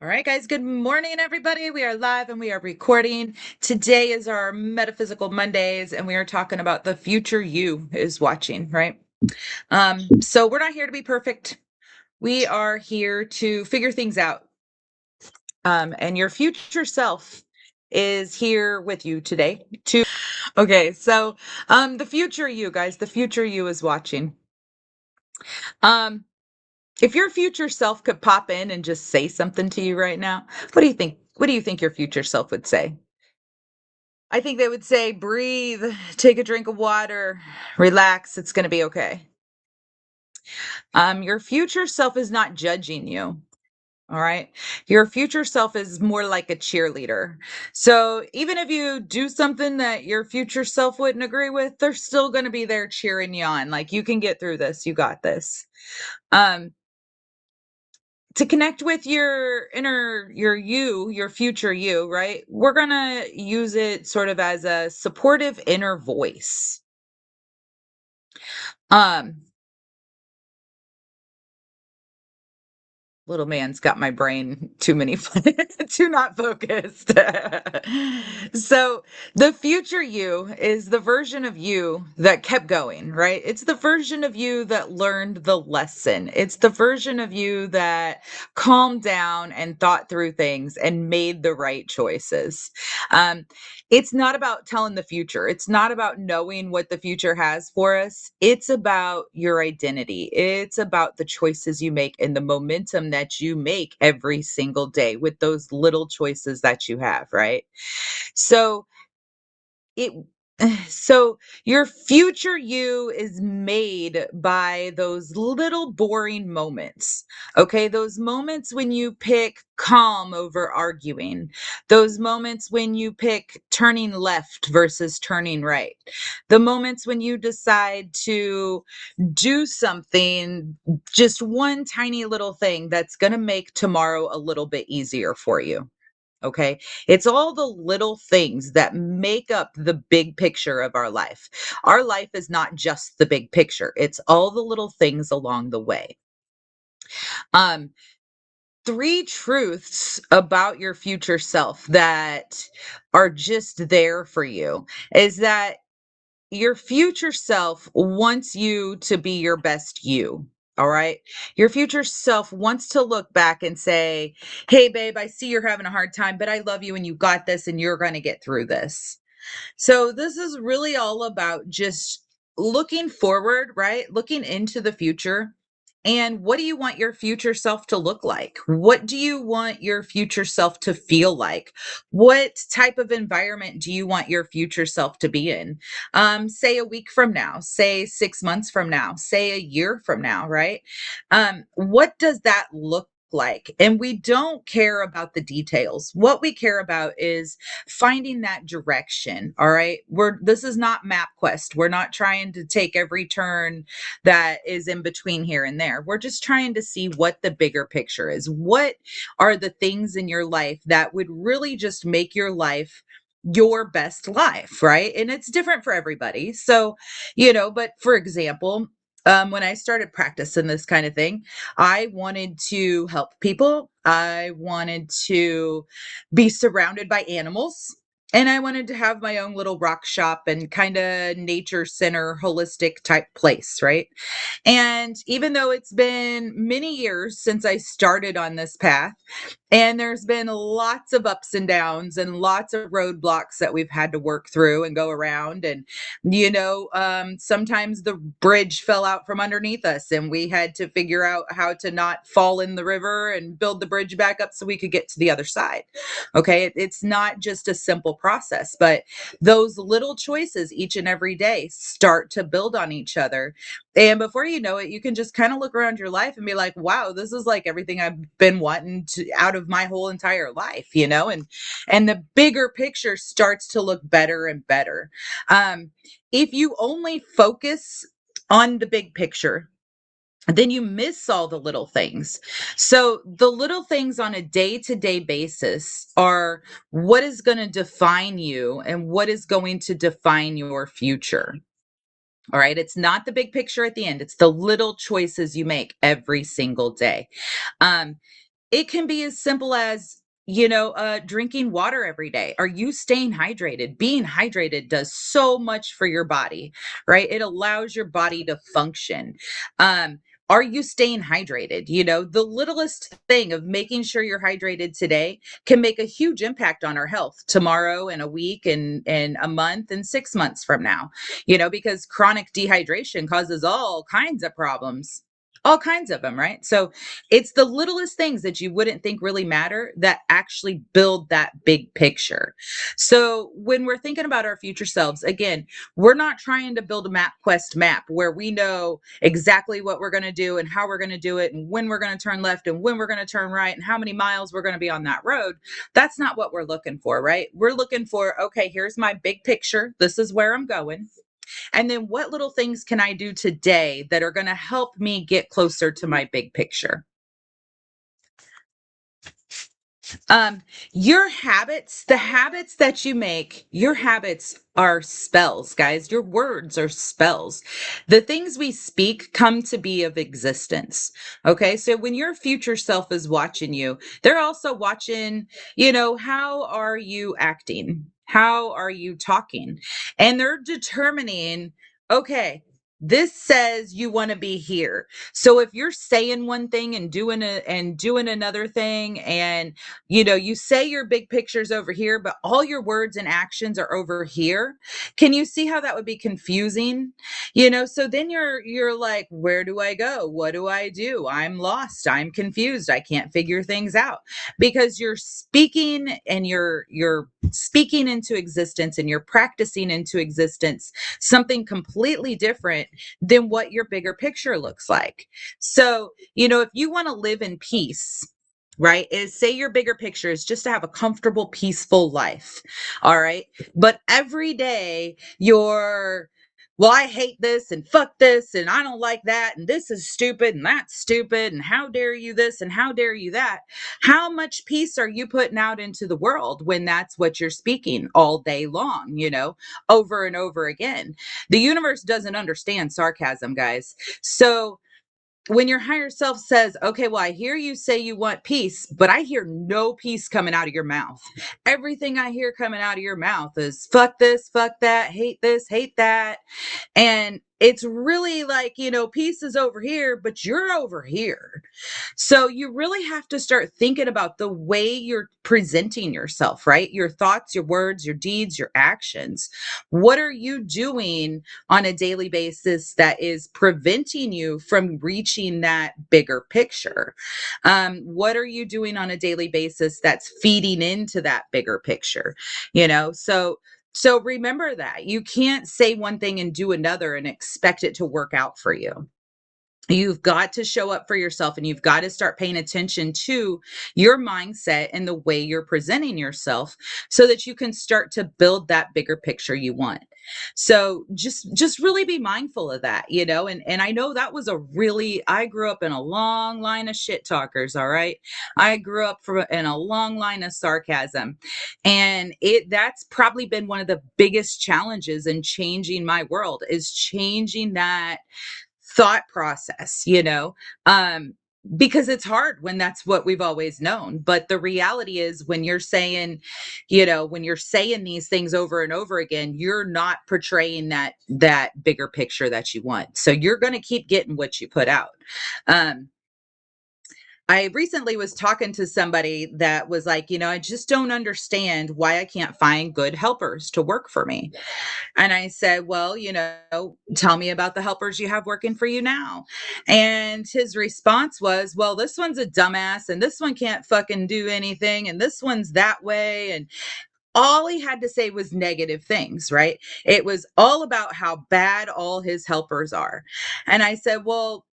All right, guys, good morning, everybody. We are live and we are recording. Today is our Metaphysical Mondays, and we are talking about the future you is watching, right? So we're not here to be perfect. We are here to figure things out. And your future self is here with you today. Okay, so the future you, guys, the future you is watching. Um, if your future self could pop in and just say something to you right now, what do you think? What do you think your future self would say? I think they would say, breathe, take a drink of water, relax, it's going to be okay. Your future self is not judging you. All right. Your future self is more like a cheerleader. So even if you do something that your future self wouldn't agree with, they're still going to be there cheering you on. Like, you can get through this. You got this. Um, to connect with your your future you, right? We're going to use it sort of as a supportive inner voice. Um, Little man's got my brain too many too not focused. So the future you is the version of you that kept going, right? It's the version of you that learned the lesson. It's the version of you that calmed down and thought through things and made the right choices. Um, it's not about telling the future. It's not about knowing what the future has for us. It's about your identity. It's about the choices you make and the momentum that you make every single day with those little choices that you have, right? So it so your future you is made by those little boring moments. Okay? Those moments when you pick calm over arguing. Those moments when you pick turning left versus turning right. The moments when you decide to do something, just one tiny little thing that's going to make tomorrow a little bit easier for you. Okay. It's all the little things that make up the big picture of our life. Our life is not just the big picture, it's all the little things along the way. Um, Three truths about your future self that are just there for you is that your future self wants you to be your best you. All right. Your future self wants to look back and say, hey, babe, I see you're having a hard time, but I love you and you got this and you're going to get through this. So, this is really all about just looking forward, right? Looking into the future. And what do you want your future self to look like? What do you want your future self to feel like? What type of environment do you want your future self to be in? Say a week from now, say 6 months from now, say a year from now, right? What does that look like? And we don't care about the details. What we care about is finding that direction. All right. This is not MapQuest. We're not trying to take every turn that is in between here and there. We're just trying to see what the bigger picture is. What are the things in your life that would really just make your life your best life, right? And it's different for everybody. So, but for example, when I started practicing this kind of thing, I wanted to help people. I wanted to be surrounded by animals. And I wanted to have my own little rock shop and kind of nature center, holistic type place, right? And even though it's been many years since I started on this path, and there's been lots of ups and downs and lots of roadblocks that we've had to work through and go around. And, sometimes the bridge fell out from underneath us and we had to figure out how to not fall in the river and build the bridge back up so we could get to the other side. Okay. It's not just a simple process, but those little choices each and every day start to build on each other. And before you know it, you can just kind of look around your life and be like, wow, this is like everything I've been wanting to out of my whole entire life. And the bigger picture starts to look better and better. Um, if you only focus on the big picture, then you miss all the little things. So the little things on a day-to-day basis are what is going to define you and what is going to define your future. All right. It's not the big picture at the end. It's the little choices you make every single day. Um, it can be as simple as, drinking water every day. Are you staying hydrated? Being hydrated does so much for your body, right? It allows your body to function. Um, are you staying hydrated? The littlest thing of making sure you're hydrated today can make a huge impact on our health tomorrow and a week and a month and 6 months from now, because chronic dehydration causes all kinds of problems, all kinds of them, right? So it's the littlest things that you wouldn't think really matter that actually build that big picture. So when we're thinking about our future selves, again, we're not trying to build a MapQuest map where we know exactly what we're going to do and how we're going to do it and when we're going to turn left and when we're going to turn right and how many miles we're going to be on that road. That's not what we're looking for, right? We're looking for, okay, here's my big picture. This is where I'm going. And then what little things can I do today that are going to help me get closer to my big picture? Um, your habits, the habits that you make, your habits are spells, guys. Your words are spells. The things we speak come to be of existence. Okay. So when your future self is watching you, they're also watching, how are you acting? How are you talking? And they're determining, okay, this says you want to be here. So if you're saying one thing and doing another thing, and you say your big picture's over here, but all your words and actions are over here. Can you see how that would be confusing? So then you're like, where do I go? What do I do? I'm lost. I'm confused. I can't figure things out because you're speaking and you're speaking into existence and you're practicing into existence something completely different than what your bigger picture looks like. So, if you want to live in peace, right? Is say your bigger picture is just to have a comfortable, peaceful life. All right. But every day you're, well, I hate this and fuck this and I don't like that and this is stupid and that's stupid and how dare you this and how dare you that. How much peace are you putting out into the world when that's what you're speaking all day long, over and over again? The universe doesn't understand sarcasm, guys. So when your higher self says, okay, well, I hear you say you want peace, but I hear no peace coming out of your mouth. Everything I hear coming out of your mouth is fuck this, fuck that, hate this, hate that. And it's really like, peace is over here, but you're over here. So you really have to start thinking about the way you're presenting yourself, right? Your thoughts, your words, your deeds, your actions. What are you doing on a daily basis that is preventing you from reaching that bigger picture? What are you doing on a daily basis that's feeding into that bigger picture? So remember that you can't say one thing and do another and expect it to work out for you. You've got to show up for yourself and you've got to start paying attention to your mindset and the way you're presenting yourself so that you can start to build that bigger picture you want. So just really be mindful of that, and I know that was I grew up in a long line of shit talkers, all right? I grew up in a long line of sarcasm. And that's probably been one of the biggest challenges in changing my world is changing that thought process, um, because it's hard when that's what we've always known. But the reality is when you're saying these things over and over again, you're not portraying that bigger picture that you want. So you're going to keep getting what you put out. Um, I recently was talking to somebody that was like, I just don't understand why I can't find good helpers to work for me. And I said, well, tell me about the helpers you have working for you now. And his response was, well, this one's a dumbass and this one can't fucking do anything. And this one's that way. And all he had to say was negative things, right? It was all about how bad all his helpers are. And I said, well,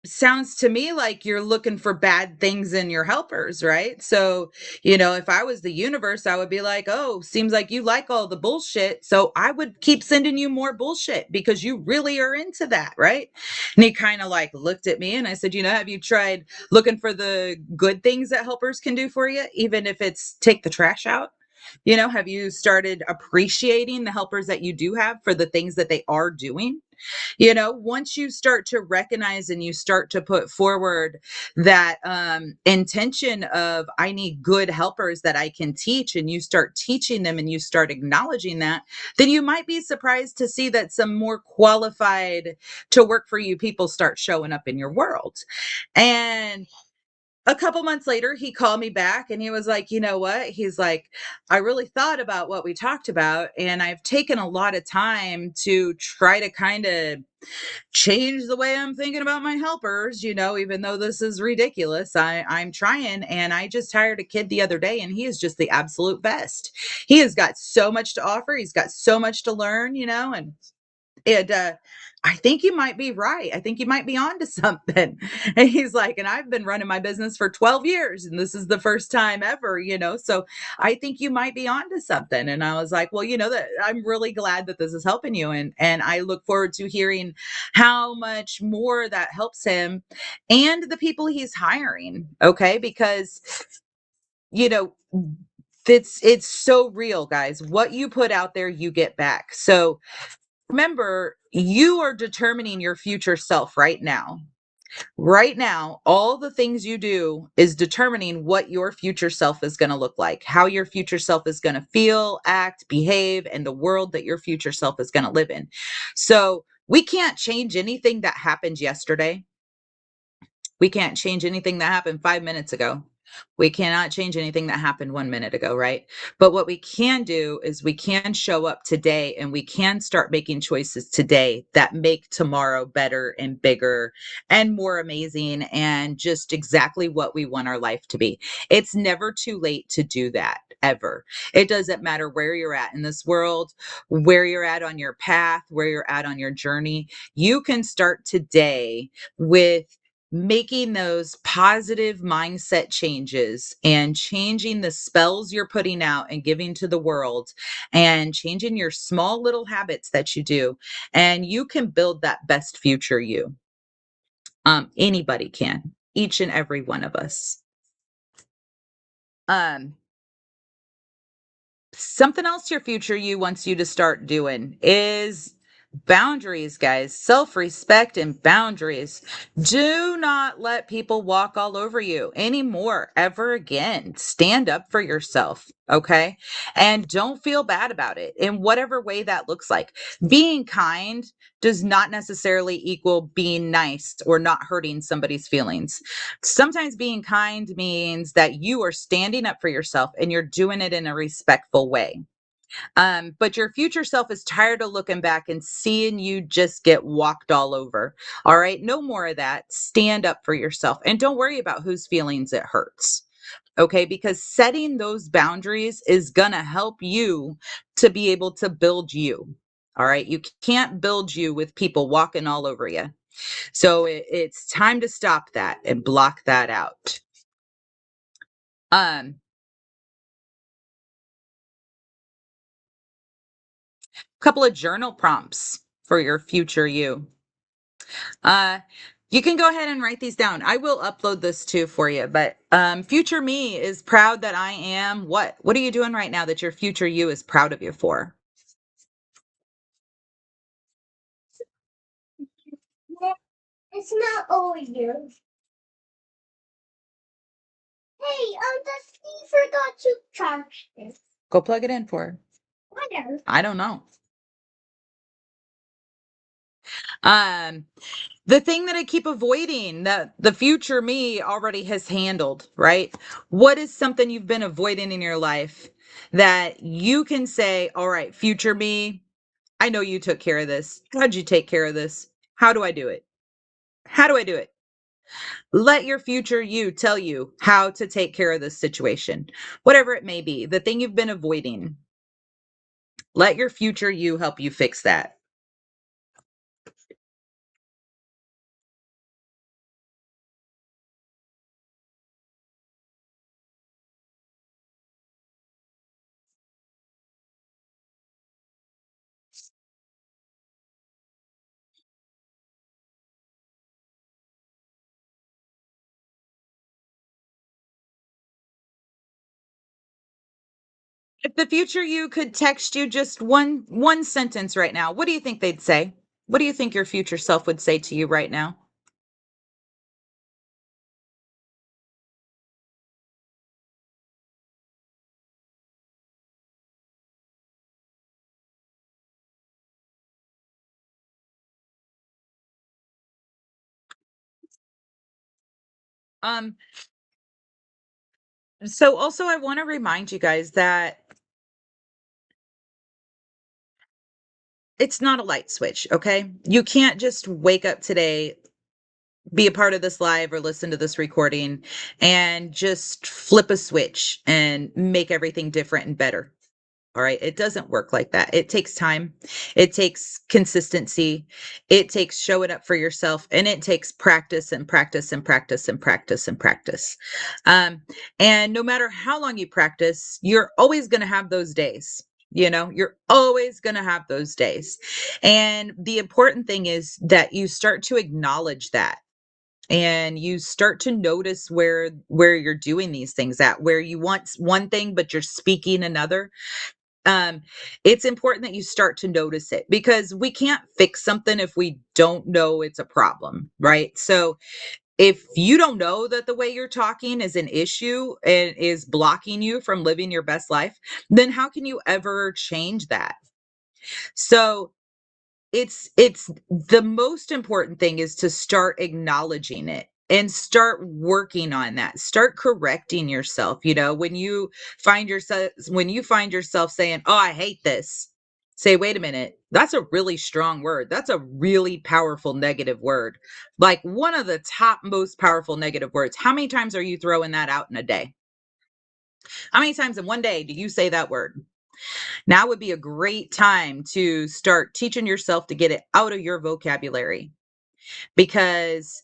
sounds to me like you're looking for bad things in your helpers, right? So, if I was the universe, I would be like, oh, seems like you like all the bullshit. So I would keep sending you more bullshit because you really are into that, right? And he kind of like looked at me and I said, have you tried looking for the good things that helpers can do for you, even if it's take the trash out? Have you started appreciating the helpers that you do have for the things that they are doing? Once you start to recognize and you start to put forward that intention of, I need good helpers that I can teach, and you start teaching them and you start acknowledging that, then you might be surprised to see that some more qualified to work for you people start showing up in your world. And a couple months later, he called me back and he was like, "You know what?" He's like, "I really thought about what we talked about, and I've taken a lot of time to try to kind of change the way I'm thinking about my helpers, even though this is ridiculous. I'm trying, and I just hired a kid the other day and he is just the absolute best. He has got so much to offer. He's got so much to learn, and I think you might be right. I think you might be onto something." And he's like, "And I've been running my business for 12 years and this is the first time ever. So I think you might be onto something." And I was like, "Well, that I'm really glad that this is helping you." And I look forward to hearing how much more that helps him and the people he's hiring. Okay. Because, you know, it's so real, guys. What you put out there, you get back. So remember, you are determining your future self right now. Right now, all the things you do is determining what your future self is going to look like, how your future self is going to feel, act, behave, and the world that your future self is going to live in. So we can't change anything that happened yesterday. We can't change anything that happened 5 minutes ago. We cannot change anything that happened 1 minute ago, right? But what we can do is we can show up today and we can start making choices today that make tomorrow better and bigger and more amazing and just exactly what we want our life to be. It's never too late to do that, ever. It doesn't matter where you're at in this world, where you're at on your path, where you're at on your journey. You can start today with making those positive mindset changes and changing the spells you're putting out and giving to the world and changing your small little habits that you do, and you can build that best future you. Anybody can, each and every one of us. um Something else your future you wants you to start doing is boundaries, guys. Self-respect and boundaries. Do not let people walk all over you anymore, ever again. Stand up for yourself, okay? And don't feel bad about it in whatever way that looks like. Being kind does not necessarily equal being nice or not hurting somebody's feelings. Sometimes being kind means that you are standing up for yourself and you're doing it in a respectful way. But your future self is tired of looking back and seeing you just get walked all over. All right. No more of that. Stand up for yourself and don't worry about whose feelings it hurts. Okay. Because setting those boundaries is going to help you to be able to build you. All right. You can't build you with people walking all over you. So it's time to stop that and block that out. Um, Couple of journal prompts for your future you. Uh, you can go ahead and write these down. I will upload this too for you. But future me is proud that I am what? What are you doing right now that your future you is proud of you for? It's not over here. Hey, the Steve forgot to charge this. Go plug it in for her. Where? I don't know. Um, the thing that I keep avoiding that the future me already has handled, right? What is something you've been avoiding in your life that you can say, all right, future me, I know you took care of this. How'd you take care of this? How do I do it? How do I do it? Let your future you tell you how to take care of this situation, whatever it may be, the thing you've been avoiding. Let your future you help you fix that. If the future you could text you just one sentence right now, what do you think they'd say? What do you think your future self would say to you right now? Um, so also I want to remind you guys that it's not a light switch, okay? You can't just wake up today, be a part of this live or listen to this recording and just flip a switch and make everything different and better. All right. It doesn't work like that. It takes time. It takes consistency. It takes showing up for yourself and it takes practice and practice and practice and practice and practice. Um, and no matter how long you practice, you're always going to have those days. You're always going to have those days. And the important thing is that you start to acknowledge that and you start to notice where you're doing these things at where you want one thing but you're speaking another. um, it's important that you start to notice it because we can't fix something if we don't know it's a problem, right? So if you don't know that the way you're talking is an issue and is blocking you from living your best life, then how can you ever change that? So it's the most important thing is to start acknowledging it and start working on that. Start correcting yourself, when you find yourself saying, "Oh, I hate this." Say, "Wait a minute. That's a really strong word. That's a really powerful negative word." Like one of the top most powerful negative words. How many times are you throwing that out in a day? How many times in one day do you say that word? Now would be a great time to start teaching yourself to get it out of your vocabulary because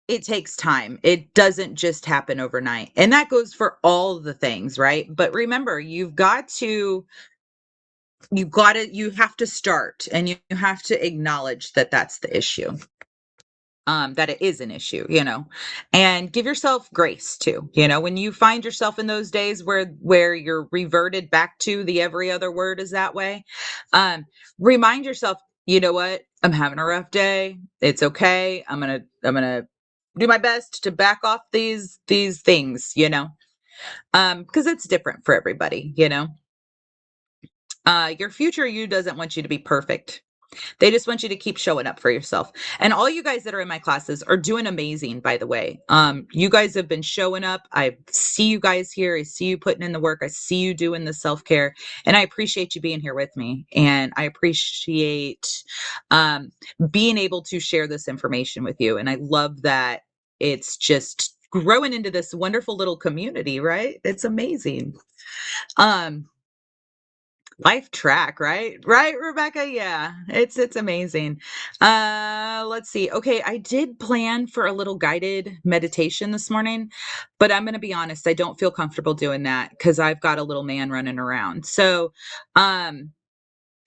it takes time. It doesn't just happen overnight. And that goes for all the things, right? But remember, you have to start and you have to acknowledge that that's the issue. That it is an issue, and give yourself grace too. When you find yourself in those days where you're reverted back to the every other word is that way, um, remind yourself, you know what? I'm having a rough day. It's okay. I'm gonna do my best to back off these things, because it's different for everybody. Your future you doesn't want you to be perfect. They just want you to keep showing up for yourself. And all you guys that are in my classes are doing amazing, by the way. You guys have been showing up. I see you guys here. I see you putting in the work. I see you doing the self-care. And I appreciate you being here with me. And I appreciate um, being able to share this information with you. And I love that it's just growing into this wonderful little community, right? It's amazing. Um, Life track, right? Right, Rebecca? Yeah. It's amazing. Let's see. Okay, I did plan for a little guided meditation this morning, but I'm going to be honest, I don't feel comfortable doing that cuz I've got a little man running around. So, um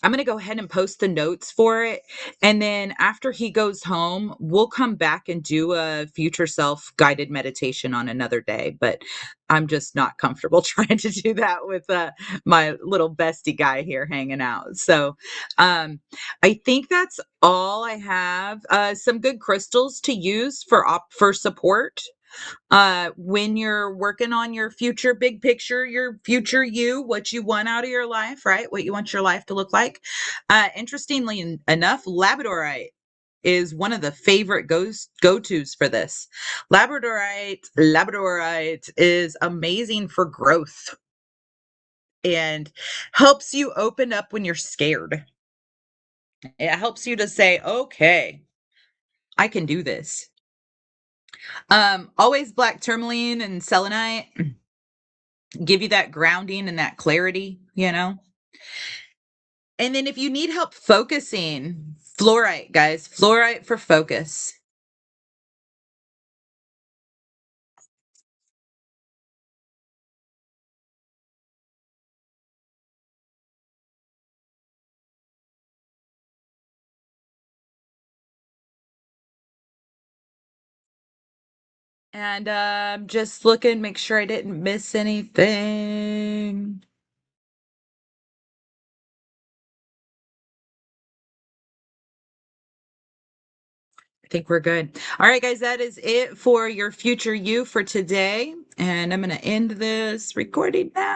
I'm gonna go ahead and post the notes for it, and then after he goes home, we'll come back and do a future self guided meditation on another day, but I'm just not comfortable trying to do that with, my little bestie guy here hanging out. So, I think that's all I have. Some good crystals to use for support when you're working on your future big picture, your future you, what you want out of your life, right? What you want your life to look like. Interestingly enough, Labradorite is one of the favorite go-tos for this. Labradorite is amazing for growth and helps you open up when you're scared. It helps you to say, "Okay, I can do this." Always black tourmaline and selenite give you that grounding and that clarity. And then if you need help focusing, fluorite, guys, fluorite for focus. And just looking, make sure I didn't miss anything. think we're good. All right, guys, that is it for your future you for today. And I'm going to end this recording now.